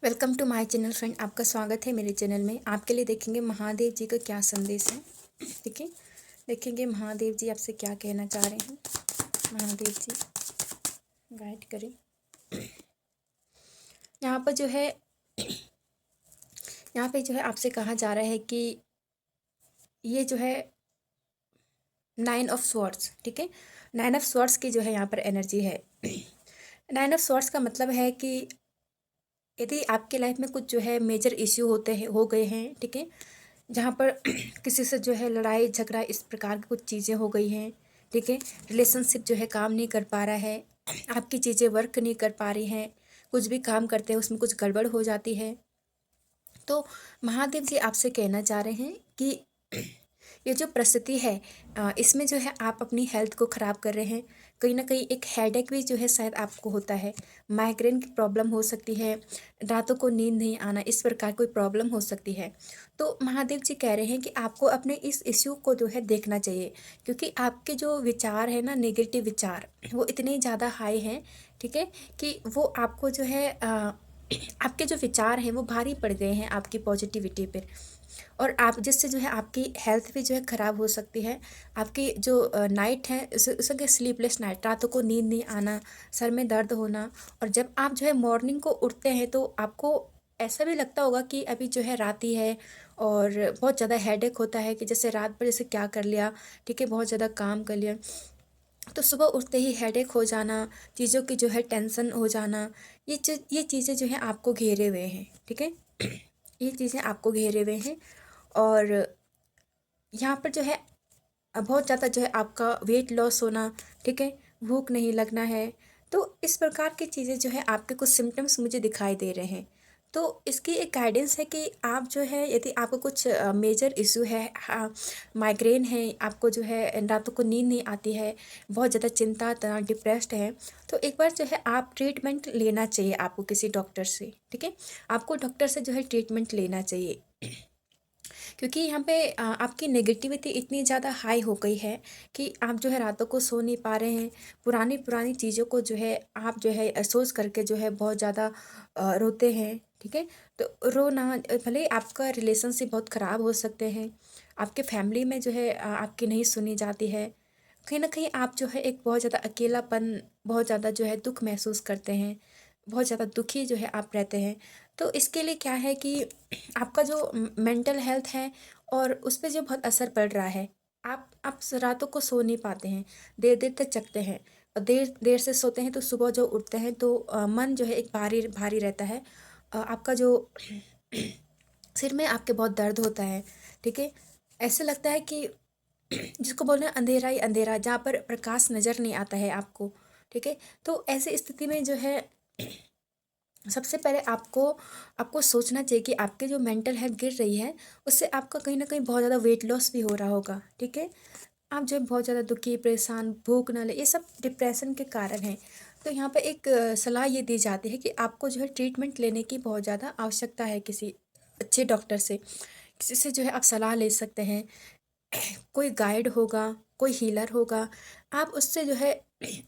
Welcome to my channel friend. आपका स्वागत है मेरे चैनल में। आपके लिए देखेंगे महादेव जी का क्या संदेश है। ठीक है, देखेंगे महादेव जी आपसे क्या कहना चाह रहे हैं। महादेव जी गाइड करें। यहाँ पर जो है यहाँ पे जो है आपसे कहा जा रहा है कि ये जो है 9 ऑफ स्वॉर्ड्स। ठीक है, 9 ऑफ स्वॉर्ड्स की जो है यहाँ पर एनर्जी है। 9 ऑफ स्वॉर्ड्स का मतलब है कि यदि आपके लाइफ में कुछ जो है मेजर इश्यू होते हैं, हो गए हैं, ठीक है, जहाँ पर किसी से जो है लड़ाई झगड़ा इस प्रकार की कुछ चीज़ें हो गई हैं, ठीक है, रिलेशनशिप जो है काम नहीं कर पा रहा है, आपकी चीज़ें वर्क नहीं कर पा रही हैं, कुछ भी काम करते हैं उसमें कुछ गड़बड़ हो जाती है, तो महादेव जी आपसे कहना चाह रहे हैं कि ये जो परिस्थिति है इसमें जो है आप अपनी हेल्थ को ख़राब कर रहे हैं। कहीं ना कहीं एक हेडेक भी जो है शायद आपको होता है, माइग्रेन की प्रॉब्लम हो सकती है, रातों को नींद नहीं आना, इस प्रकार कोई प्रॉब्लम हो सकती है। तो महादेव जी कह रहे हैं कि आपको अपने इस इश्यू को जो है देखना चाहिए, क्योंकि आपके जो विचार है ना, नेगेटिव विचार, वो इतने ज़्यादा हाई हैं, ठीक है, कि वो आपको जो है आपके जो विचार हैं वो भारी पड़ गए हैं आपकी पॉजिटिविटी पर। और आप जिससे जो है आपकी हेल्थ भी जो है ख़राब हो सकती है। आपकी जो नाइट है उसके स्लीपलेस नाइट, रातों को नींद नहीं आना, सर में दर्द होना, और जब आप जो है मॉर्निंग को उठते हैं तो आपको ऐसा भी लगता होगा कि अभी जो है रात ही है, और बहुत ज़्यादा हेडेक होता है कि जैसे रात भर जैसे क्या कर लिया, ठीक है, बहुत ज़्यादा काम कर लिया, तो सुबह उठते ही हेडेक हो जाना, चीज़ों की जो है टेंशन हो जाना, ये चीज़ें जो है आपको घेरे हुए हैं, ठीक है। ये चीज़ें आपको घेरे हुए हैं, और यहाँ पर जो है बहुत ज़्यादा जो है आपका वेट लॉस होना, ठीक है, भूख नहीं लगना है, तो इस प्रकार की चीज़ें जो है आपके कुछ सिम्टम्स मुझे दिखाई दे रहे हैं। तो इसकी एक गाइडेंस है कि आप जो है यदि आपको कुछ मेजर इशू है, माइग्रेन है, आपको जो है रातों को नींद नहीं आती है, बहुत ज़्यादा चिंता तनाव डिप्रेस्ड है, तो एक बार जो है आप ट्रीटमेंट लेना चाहिए आपको किसी डॉक्टर से, ठीक है, आपको डॉक्टर से जो है ट्रीटमेंट लेना चाहिए। क्योंकि यहाँ पे आपकी नेगेटिविटी इतनी ज़्यादा हाई हो गई है कि आप जो है रातों को सो नहीं पा रहे हैं, पुरानी पुरानी चीज़ों को जो है आप जो है सोच करके जो है बहुत ज़्यादा रोते हैं, ठीक है। तो रोना भले ही आपका रिलेशनशिप बहुत ख़राब हो सकते हैं, आपके फैमिली में जो है आपकी नहीं सुनी जाती है, कहीं ना कहीं आप जो है एक बहुत ज़्यादा अकेलापन, बहुत ज़्यादा जो है दुख महसूस करते हैं, बहुत ज़्यादा दुखी जो है आप रहते हैं। तो इसके लिए क्या है कि आपका जो मेंटल हेल्थ है और उस पे जो बहुत असर पड़ रहा है, आप रातों को सो नहीं पाते हैं, देर देर तक जगते हैं, और देर देर से सोते हैं तो सुबह जो उठते हैं तो मन जो है एक भारी भारी रहता है। आपका जो सिर में आपके बहुत दर्द होता है, ठीक है, ऐसे लगता है कि जिसको बोलते हैं अंधेरा ही अंधेरा, जहाँ पर प्रकाश नज़र नहीं आता है आपको, ठीक है। तो ऐसी स्थिति में जो है सबसे पहले आपको आपको सोचना चाहिए कि आपके जो मेंटल हेल्थ गिर रही है, उससे आपका कहीं ना कहीं बहुत ज़्यादा वेट लॉस भी हो रहा होगा, ठीक है। आप जो है बहुत ज़्यादा दुखी, परेशान, भूख न ले, ये सब डिप्रेशन के कारण हैं। तो यहाँ पे एक सलाह ये दी जाती है कि आपको जो है ट्रीटमेंट लेने की बहुत ज़्यादा आवश्यकता है किसी अच्छे डॉक्टर से, किसी से जो है आप सलाह ले सकते हैं। कोई गाइड होगा, कोई हीलर होगा, आप उससे जो है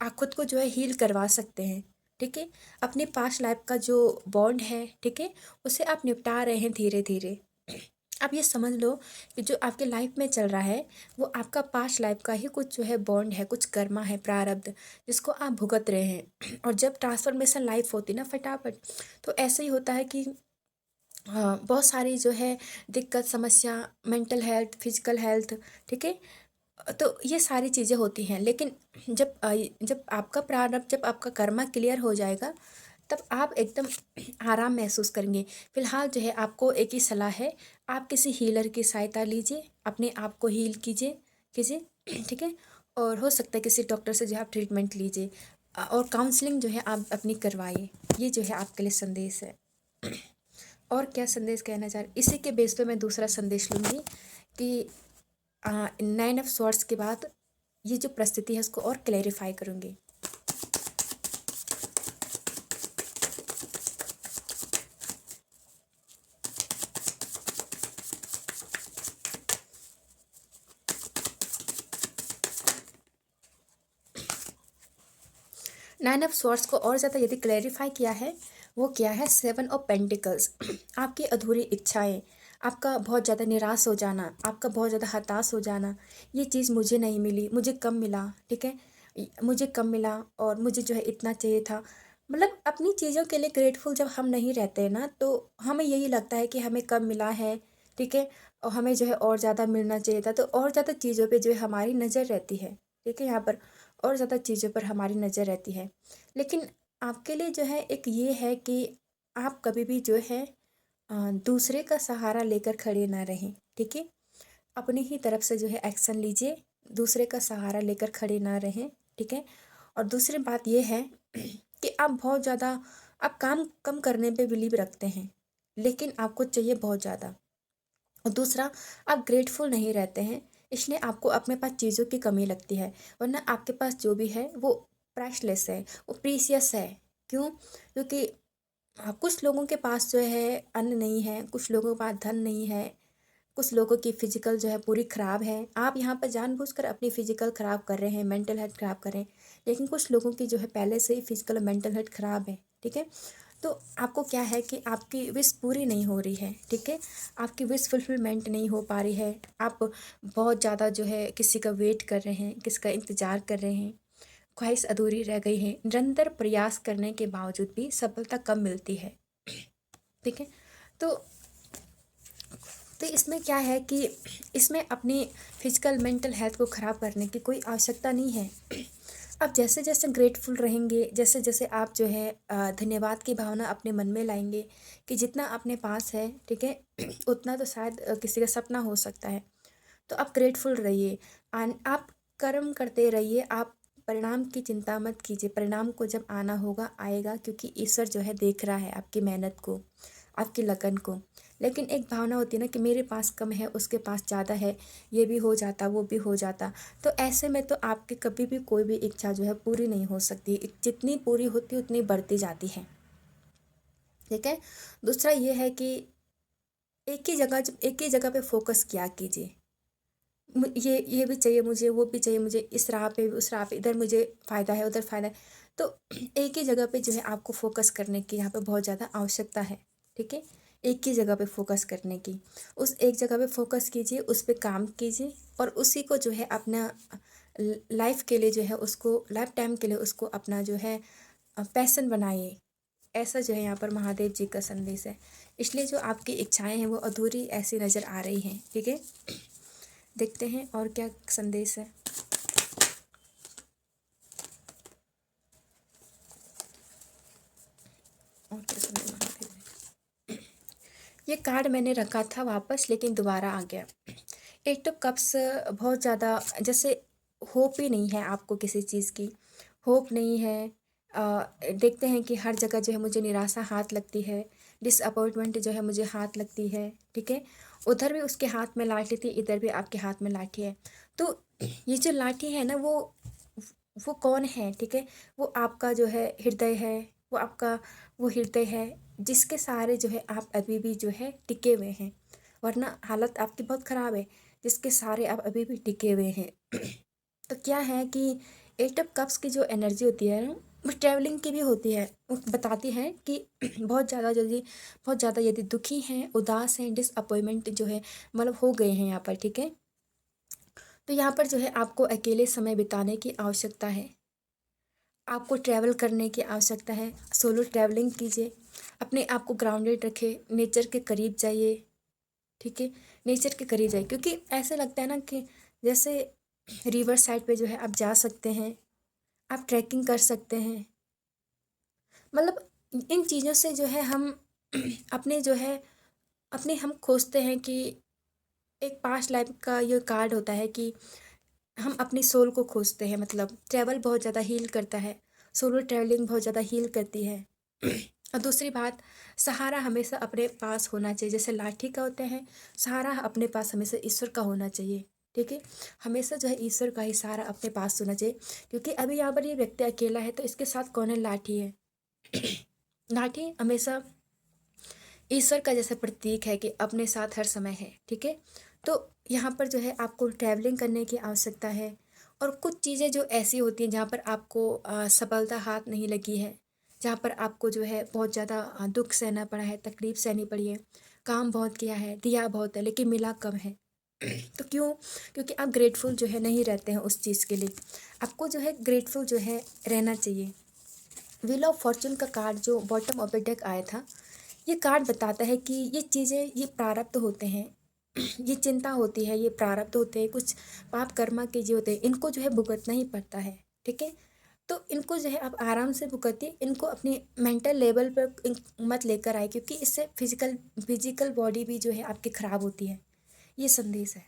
आप खुद को जो है हील करवा सकते हैं, ठीक है। अपने पास्ट लाइफ का जो बॉन्ड है, ठीक है, उसे आप निपटा रहे हैं धीरे धीरे। आप ये समझ लो कि जो आपके लाइफ में चल रहा है वो आपका पास्ट लाइफ का ही कुछ जो है बॉन्ड है, कुछ कर्मा है, प्रारब्ध, जिसको आप भुगत रहे हैं। और जब ट्रांसफॉर्मेशन लाइफ होती ना फटाफट, तो ऐसे ही होता है कि हाँ, बहुत सारी जो है दिक्कत, समस्या, मेंटल हेल्थ, फिजिकल हेल्थ, ठीक है, तो ये सारी चीज़ें होती हैं। लेकिन जब आपका प्रारब्ध, जब आपका कर्मा क्लियर हो जाएगा, तब आप एकदम आराम महसूस करेंगे। फिलहाल जो है आपको एक ही सलाह है, आप किसी हीलर की सहायता लीजिए, अपने आप को हील कीजिए कीजिए ठीक है। और हो सकता है किसी डॉक्टर से जो है आप ट्रीटमेंट लीजिए, और काउंसलिंग जो है आप अपनी करवाइए। ये जो है आपके लिए संदेश है। और क्या संदेश कहना चाह रहे, इसी के बेस पे मैं दूसरा संदेश लूँगी कि 9 ऑफ स्वॉर्ड्स के बाद ये जो परिस्थिति है उसको और क्लैरिफाई करूँगी। 9 ऑफ स्वॉर्ड्स को और ज़्यादा यदि क्लैरिफाई किया है वो क्या है, 7 ऑफ पेंटिकल्स। आपकी अधूरी इच्छाएं, आपका बहुत ज़्यादा निराश हो जाना, आपका बहुत ज़्यादा हताश हो जाना, ये चीज़ मुझे नहीं मिली, मुझे कम मिला, ठीक है, मुझे कम मिला और मुझे जो है इतना चाहिए था। मतलब अपनी चीज़ों के लिए ग्रेटफुल जब हम नहीं रहते हैं ना, तो हमें यही लगता है कि हमें कम मिला है, ठीक है, और हमें जो है और ज़्यादा मिलना चाहिए था, तो और ज़्यादा चीज़ों पे जो है हमारी नज़र रहती है, ठीक है, यहाँ पर और ज़्यादा चीज़ों पर हमारी नज़र रहती है। लेकिन आपके लिए जो है एक ये है कि आप कभी भी जो है दूसरे का सहारा लेकर खड़े ना रहें, ठीक है, अपनी ही तरफ से जो है एक्शन लीजिए, दूसरे का सहारा लेकर खड़े ना रहें, ठीक है। और दूसरी बात ये है कि आप बहुत ज़्यादा, आप काम कम करने पे बिलीव रखते हैं, लेकिन आपको चाहिए बहुत ज़्यादा। और दूसरा, आप ग्रेटफुल नहीं रहते हैं, इसलिए आपको अपने पास चीज़ों की कमी लगती है, वरना आपके पास जो भी है वो प्राइसलेस है, वो प्रीसियस है। क्यों? क्योंकि कुछ लोगों के पास जो है अन्न नहीं है, कुछ लोगों के पास धन नहीं है, कुछ लोगों की फिजिकल जो है पूरी ख़राब है। आप यहाँ पर जानबूझकर अपनी फिजिकल ख़राब कर रहे हैं, मेंटल हेल्थ ख़राब कर रहे हैं, लेकिन कुछ लोगों की जो है पहले से ही फिजिकल और मेंटल हेल्थ ख़राब है, ठीक है। तो आपको क्या है कि आपकी विश पूरी नहीं हो रही है, ठीक है, आपकी विश फुलफिलमेंट नहीं हो पा रही है। आप बहुत ज़्यादा जो है किसी का वेट कर रहे हैं, किसी का इंतज़ार कर रहे हैं, ख्वाहिश अधूरी रह गई है, निरंतर प्रयास करने के बावजूद भी सफलता कम मिलती है, ठीक है। तो इसमें क्या है कि इसमें अपनी फिजिकल मेंटल हेल्थ को ख़राब करने की कोई आवश्यकता नहीं है। आप जैसे जैसे ग्रेटफुल रहेंगे, जैसे जैसे आप जो है धन्यवाद की भावना अपने मन में लाएंगे कि जितना अपने पास है, ठीक है, उतना तो शायद किसी का सपना हो सकता है। तो आप ग्रेटफुल रहिए, आप कर्म करते रहिए, आप परिणाम की चिंता मत कीजिए, परिणाम को जब आना होगा आएगा, क्योंकि ईश्वर जो है देख रहा है आपकी मेहनत को, आपकी लगन को। लेकिन एक भावना होती है ना कि मेरे पास कम है, उसके पास ज़्यादा है, ये भी हो जाता, वो भी हो जाता, तो ऐसे में तो आपकी कभी भी कोई भी इच्छा जो है पूरी नहीं हो सकती, जितनी पूरी होती उतनी बढ़ती जाती है, ठीक है। दूसरा ये है कि एक ही जगह पे फोकस किया कीजिए। ये भी चाहिए मुझे, वो भी चाहिए मुझे, इस राह पे उस राह पे, इधर मुझे फ़ायदा है, उधर फ़ायदा है, तो एक ही जगह पे जो है आपको फोकस करने की यहाँ पे बहुत ज़्यादा आवश्यकता है, ठीक है। एक ही जगह पे फोकस करने की, उस एक जगह पे फोकस कीजिए, उस पे काम कीजिए और उसी को जो है अपना लाइफ के लिए जो है, उसको लाइफ टाइम के लिए उसको अपना जो है पैशन बनाइए। ऐसा जो है यहाँ पर महादेव जी का संदेश है। इसलिए जो आपकी इच्छाएं हैं वो अधूरी ऐसी नज़र आ रही हैं, ठीक है। देखते हैं और क्या संदेश है। और क्या संदेश महादेव ने? ये कार्ड मैंने रखा था वापस, लेकिन दोबारा आ गया। एट ऑफ कप्स, बहुत ज़्यादा जैसे होप ही नहीं है आपको किसी चीज़ की, होप नहीं है। देखते हैं कि हर जगह जो है मुझे निराशा हाथ लगती है, डिसअपॉइंटमेंट जो है मुझे हाथ लगती है, ठीक है। उधर भी उसके हाथ में लाठी थी, इधर भी आपके हाथ में लाठी है। तो ये जो लाठी है ना, वो कौन है, ठीक है, वो आपका जो है हृदय है, वो आपका वो हृदय है जिसके सहारे जो है आप अभी भी जो है टिके हुए हैं, वरना हालत आपकी बहुत ख़राब है, जिसके सहारे आप अभी भी टिके हुए हैं। तो क्या है कि एट ऑफ कप्स की जो एनर्जी होती है ना, वो ट्रैवलिंग की भी होती है, वो बताती है कि बहुत ज़्यादा यदि दुखी हैं, उदास हैं, डिसअपॉइंटमेंट जो है मतलब हो गए हैं यहाँ पर, ठीक है। तो यहाँ पर जो है आपको अकेले समय बिताने की आवश्यकता है, आपको ट्रैवल करने की आवश्यकता है, सोलो ट्रैवलिंग कीजिए, अपने आप को ग्राउंडेड रखें, नेचर के करीब जाइए, ठीक है, नेचर के करीब जाइए, क्योंकि ऐसा लगता है ना कि जैसे रिवर साइड पे जो है आप जा सकते हैं, आप ट्रैकिंग कर सकते हैं, मतलब इन चीज़ों से जो है हम अपने जो है अपने हम खोजते हैं कि एक पास्ट लाइफ का ये कार्ड होता है कि हम अपनी सोल को खोजते हैं, मतलब ट्रैवल बहुत ज़्यादा हील करता है, सोलो ट्रैवलिंग बहुत ज़्यादा हील करती है। और दूसरी बात, सहारा हमेशा अपने पास होना चाहिए, जैसे लाठी का होता है, सहारा अपने पास हमेशा ईश्वर का होना चाहिए, ठीक है। हमेशा जो है ईश्वर का ही सहारा अपने पास होना चाहिए, क्योंकि अभी यहाँ पर ये व्यक्ति अकेला है, तो इसके साथ कौन है, लाठी है। लाठी हमेशा ईश्वर का जैसा प्रतीक है कि अपने साथ हर समय है, ठीक है। तो यहाँ पर जो है आपको ट्रैवलिंग करने की आवश्यकता है, और कुछ चीज़ें जो ऐसी होती हैं जहाँ पर आपको सफलता हाथ नहीं लगी है, जहाँ पर आपको जो है बहुत ज़्यादा दुख सहना पड़ा है, तकलीफ सहनी पड़ी है, काम बहुत किया है, दिया बहुत है, लेकिन मिला कम है। तो क्यों? क्योंकि आप ग्रेटफुल जो है नहीं रहते हैं उस चीज़ के लिए। आपको जो है ग्रेटफुल जो है रहना चाहिए। व्हील ऑफ फॉर्च्यून का कार्ड जो बॉटम ऑफ द डेक आया था, ये कार्ड बताता है कि ये चीज़ें, ये प्रारब्ध होते हैं, ये चिंता होती है, ये प्रारब्ध होते हैं, कुछ पाप कर्मा के जो होते हैं, इनको जो है भुगतना ही पड़ता है। ठीक है? तो इनको जो है आप आराम से भुगतिए, इनको अपनी मेंटल लेवल पर मत लेकर आए, क्योंकि इससे फिजिकल फिजिकल बॉडी भी जो है आपकी ख़राब होती है। ये संदेश है।